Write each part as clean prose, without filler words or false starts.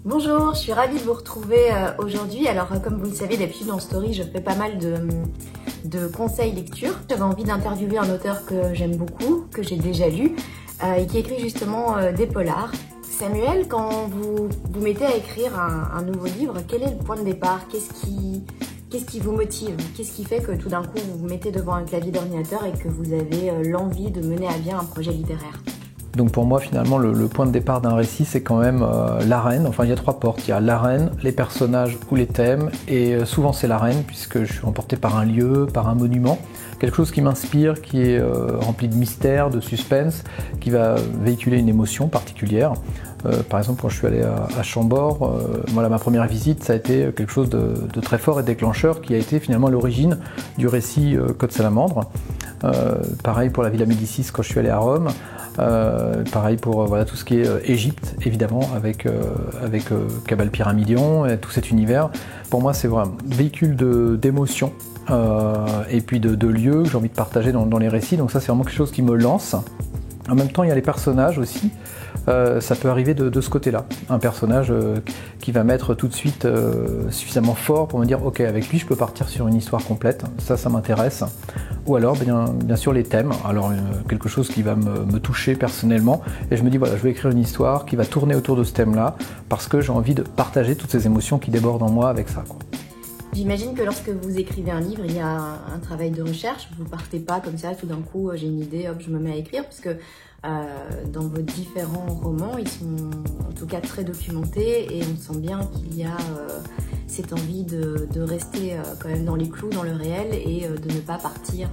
Bonjour, je suis ravie de vous retrouver aujourd'hui. Alors comme vous le savez, d'habitude en story, je fais pas mal de conseils lecture. J'avais envie d'interviewer un auteur que j'aime beaucoup, que j'ai déjà lu, et qui écrit justement des polars. Samuel, quand vous vous mettez à écrire un nouveau livre, quel est le point de départ? Qu'est-ce qui vous motive? Qu'est-ce qui fait que tout d'un coup vous vous mettez devant un clavier d'ordinateur et que vous avez l'envie de mener à bien un projet littéraire? Donc pour moi, finalement, le point de départ d'un récit, c'est quand même l'arène. Enfin, il y a trois portes. Il y a l'arène, les personnages ou les thèmes. Et souvent, c'est l'arène, puisque je suis emporté par un lieu, par un monument. Quelque chose qui m'inspire, qui est rempli de mystère, de suspense, qui va véhiculer une émotion particulière. Par exemple, quand je suis allé à Chambord, voilà, ma première visite, ça a été quelque chose de très fort et déclencheur, qui a été finalement l'origine du récit Code Salamandre. Pareil pour la Villa Médicis quand je suis allé à Rome. Pareil pour voilà, tout ce qui est Égypte, évidemment, avec Cabal Pyramidion et tout cet univers. Pour moi, c'est vraiment un véhicule d'émotions et puis de lieux que j'ai envie de partager dans les récits. Donc ça, c'est vraiment quelque chose qui me lance. En même temps, il y a les personnages aussi. Ça peut arriver de ce côté-là. Un personnage qui va m'être tout de suite suffisamment fort pour me dire « Ok, avec lui, je peux partir sur une histoire complète. Ça m'intéresse. » Ou alors, bien sûr, les thèmes. Alors, quelque chose qui va me toucher personnellement. Et je me dis « Voilà, je vais écrire une histoire qui va tourner autour de ce thème-là parce que j'ai envie de partager toutes ces émotions qui débordent en moi avec ça. » J'imagine que lorsque vous écrivez un livre, il y a un travail de recherche. Vous partez pas comme ça, tout d'un coup, j'ai une idée, hop, je me mets à écrire, parce que dans vos différents romans, ils sont en tout cas très documentés et on sent bien qu'il y a cette envie de rester quand même dans les clous, dans le réel et de ne pas partir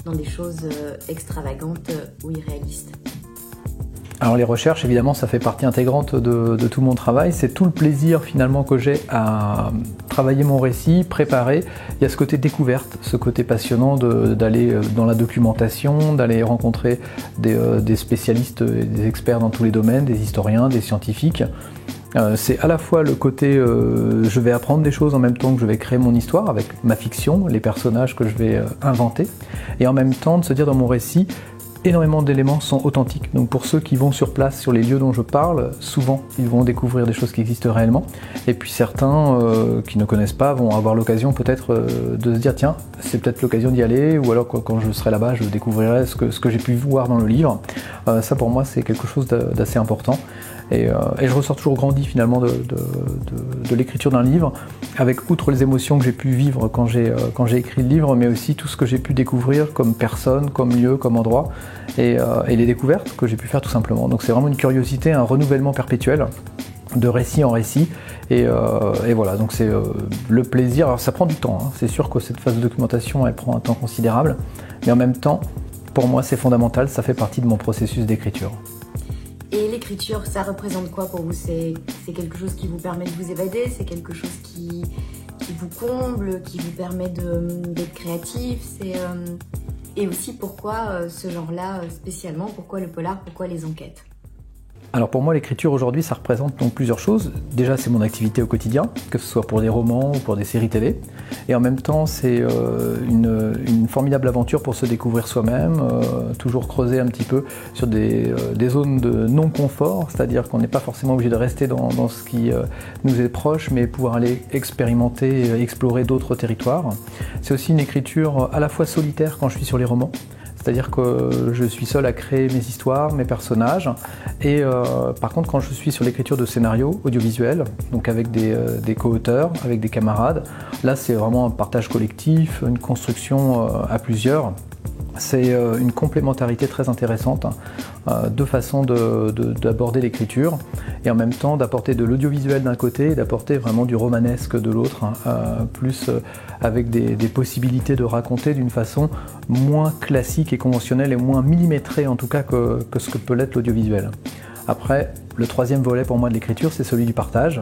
dans des choses extravagantes ou irréalistes. Alors les recherches, évidemment, ça fait partie intégrante de tout mon travail. C'est tout le plaisir finalement que j'ai à travailler mon récit, préparer. Il y a ce côté découverte, ce côté passionnant d'aller dans la documentation, d'aller rencontrer des spécialistes et des experts dans tous les domaines, des historiens, des scientifiques. C'est à la fois le côté je vais apprendre des choses en même temps que je vais créer mon histoire avec ma fiction, les personnages que je vais inventer, et en même temps de se dire dans mon récit, énormément d'éléments sont authentiques. Donc pour ceux qui vont sur place, sur les lieux dont je parle, souvent ils vont découvrir des choses qui existent réellement. Et puis certains qui ne connaissent pas vont avoir l'occasion peut-être de se dire tiens, c'est peut-être l'occasion d'y aller, ou alors quand je serai là-bas, je découvrirai ce que j'ai pu voir dans le livre. Ça pour moi c'est quelque chose d'assez important. Et je ressors toujours grandi finalement de l'écriture d'un livre, avec outre les émotions que j'ai pu vivre quand j'ai écrit le livre, mais aussi tout ce que j'ai pu découvrir comme personne, comme lieu, comme endroit, et les découvertes que j'ai pu faire tout simplement. Donc c'est vraiment une curiosité, un renouvellement perpétuel, de récit en récit, et voilà, donc c'est le plaisir. Alors ça prend du temps, hein. C'est sûr que cette phase de documentation elle prend un temps considérable, mais en même temps, pour moi c'est fondamental, ça fait partie de mon processus d'écriture. Et l'écriture, ça représente quoi pour vous? C'est quelque chose qui vous permet de vous évader? C'est quelque chose qui vous comble, qui vous permet d'être créatif? Et aussi pourquoi ce genre-là spécialement? Pourquoi le polar? Pourquoi les enquêtes? Alors pour moi, l'écriture aujourd'hui, ça représente donc plusieurs choses. Déjà, c'est mon activité au quotidien, que ce soit pour des romans ou pour des séries télé. Et en même temps, c'est une formidable aventure pour se découvrir soi-même, toujours creuser un petit peu sur des zones de non-confort, c'est-à-dire qu'on n'est pas forcément obligé de rester dans ce qui nous est proche, mais pouvoir aller expérimenter, explorer d'autres territoires. C'est aussi une écriture à la fois solitaire quand je suis sur les romans, c'est-à-dire que je suis seul à créer mes histoires, mes personnages, et par contre quand je suis sur l'écriture de scénarios audiovisuels, donc avec des co-auteurs, avec des camarades, là c'est vraiment un partage collectif, une construction à plusieurs. C'est une complémentarité très intéressante, deux façons d'aborder l'écriture et en même temps d'apporter de l'audiovisuel d'un côté et d'apporter vraiment du romanesque de l'autre, plus avec des possibilités de raconter d'une façon moins classique et conventionnelle et moins millimétrée en tout cas que ce que peut l'être l'audiovisuel. Après, le troisième volet pour moi de l'écriture, c'est celui du partage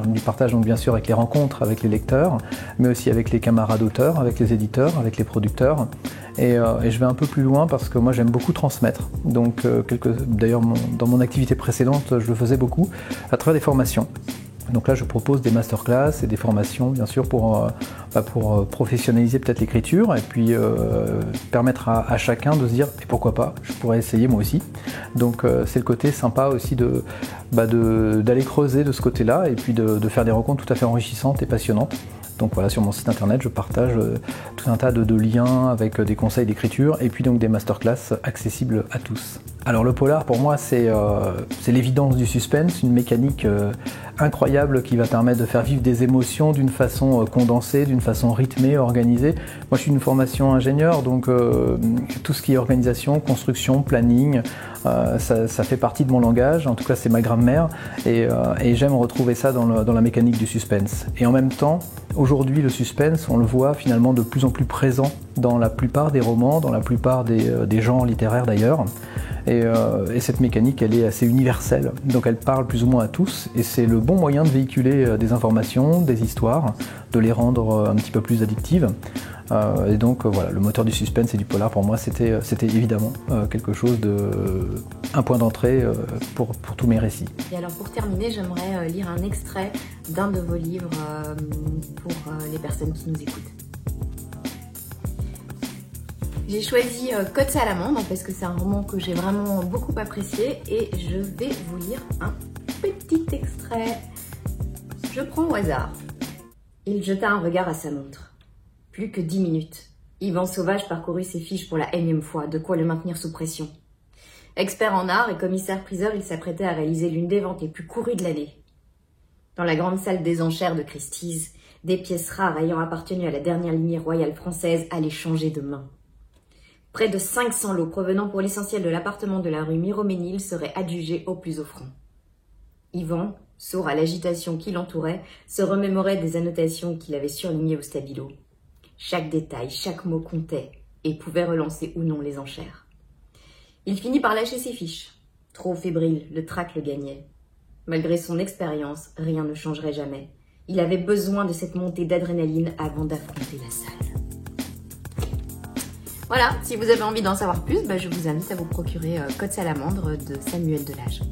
donc bien sûr avec les rencontres avec les lecteurs, mais aussi avec les camarades auteurs, avec les éditeurs, avec les producteurs. Et je vais un peu plus loin parce que moi j'aime beaucoup transmettre. Donc d'ailleurs dans mon activité précédente, je le faisais beaucoup à travers des formations. Donc là, je propose des masterclass et des formations, bien sûr, pour professionnaliser peut-être l'écriture et puis permettre à chacun de se dire « et pourquoi pas, je pourrais essayer moi aussi ». Donc c'est le côté sympa aussi d'aller creuser de ce côté-là et puis de faire des rencontres tout à fait enrichissantes et passionnantes. Donc voilà, sur mon site internet, je partage tout un tas de liens avec des conseils d'écriture et puis donc des masterclass accessibles à tous. Alors le polar, pour moi, c'est l'évidence du suspense, une mécanique incroyable qui va permettre de faire vivre des émotions d'une façon condensée, d'une façon rythmée, organisée. Moi, je suis une formation ingénieur, donc tout ce qui est organisation, construction, planning, ça fait partie de mon langage, en tout cas c'est ma grammaire, et j'aime retrouver ça dans la mécanique du suspense. Et en même temps, aujourd'hui, le suspense, on le voit finalement de plus en plus présent dans la plupart des romans, dans la plupart des genres littéraires d'ailleurs. Et cette mécanique, elle est assez universelle, donc elle parle plus ou moins à tous, et c'est le bon moyen de véhiculer des informations, des histoires, de les rendre un petit peu plus addictives. Et donc voilà, le moteur du suspense et du polar, pour moi, c'était évidemment quelque chose un point d'entrée pour tous mes récits. Et alors pour terminer, j'aimerais lire un extrait d'un de vos livres pour les personnes qui nous écoutent. J'ai choisi Côte Salamandre parce que c'est un roman que j'ai vraiment beaucoup apprécié et je vais vous lire un petit extrait. Je prends au hasard. Il jeta un regard à sa montre. Plus que 10 minutes. Yvan Sauvage parcourut ses fiches pour la énième fois, de quoi le maintenir sous pression. Expert en art et commissaire-priseur, il s'apprêtait à réaliser l'une des ventes les plus courues de l'année. Dans la grande salle des enchères de Christie's, des pièces rares ayant appartenu à la dernière lignée royale française allaient changer de main. Près de 500 lots provenant pour l'essentiel de l'appartement de la rue Miroménil seraient adjugés au plus offrant. Yvan, sourd à l'agitation qui l'entourait, se remémorait des annotations qu'il avait surlignées au stabilo. Chaque détail, chaque mot comptait et pouvait relancer ou non les enchères. Il finit par lâcher ses fiches. Trop fébrile, le trac le gagnait. Malgré son expérience, rien ne changerait jamais. Il avait besoin de cette montée d'adrénaline avant d'affronter la salle. Voilà, si vous avez envie d'en savoir plus, je vous invite à vous procurer Côte Salamandre de Samuel Delage.